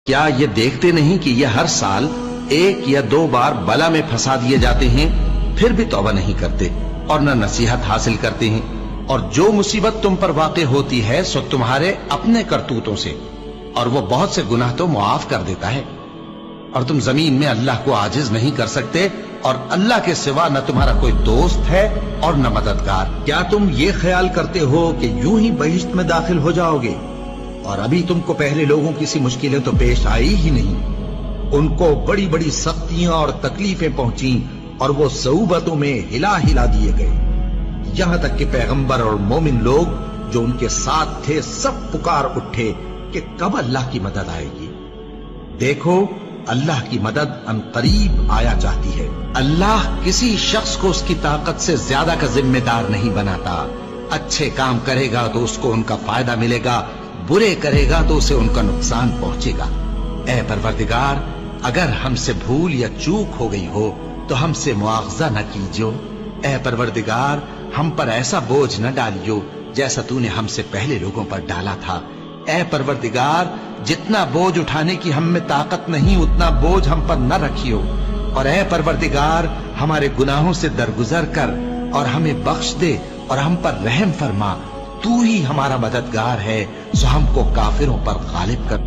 کیا یہ دیکھتے نہیں کہ یہ ہر سال 1 یا 2 بار بلا میں پھنسا دیے جاتے ہیں، پھر بھی توبہ نہیں کرتے اور نہ نصیحت حاصل کرتے ہیں؟ اور جو مصیبت تم پر واقع ہوتی ہے سو تمہارے اپنے کرتوتوں سے، اور وہ بہت سے گناہ تو معاف کر دیتا ہے۔ اور تم زمین میں اللہ کو عاجز نہیں کر سکتے، اور اللہ کے سوا نہ تمہارا کوئی دوست ہے اور نہ مددگار۔ کیا تم یہ خیال کرتے ہو کہ یوں ہی بہشت میں داخل ہو جاؤ گے، اور ابھی تم کو پہلے لوگوں کی سی مشکلیں تو پیش آئی ہی نہیں؟ ان کو بڑی بڑی سختیاں اور تکلیفیں پہنچیں، اور وہ صعوبتوں میں ہلا ہلا دیے گئے، یہاں تک کہ پیغمبر اور مومن لوگ جو ان کے ساتھ تھے سب پکار اٹھے کہ کب اللہ کی مدد آئے گی۔ دیکھو اللہ کی مدد ان قریب آیا چاہتی ہے۔ اللہ کسی شخص کو اس کی طاقت سے زیادہ کا ذمہ دار نہیں بناتا۔ اچھے کام کرے گا تو اس کو ان کا فائدہ ملے گا، برے کرے گا تو اسے ان کا نقصان پہنچے گا۔ اے پروردگار، اگر ہم سے بھول یا چوک ہو گئی ہو تو ہم سے مواخذہ نہ کیجو۔ اے پروردگار، ہم پر ایسا بوجھ نہ ڈالیو جیسا تو نے ہم سے پہلے لوگوں پر ڈالا تھا۔ اے پروردگار، جتنا بوجھ اٹھانے کی ہم میں طاقت نہیں اتنا بوجھ ہم پر نہ رکھیو، اور اے پروردگار ہمارے گناہوں سے درگزر کر اور ہمیں بخش دے اور ہم پر رحم فرما۔ تو ہی ہمارا مددگار ہے، سو ہم کو کافروں پر غالب کر۔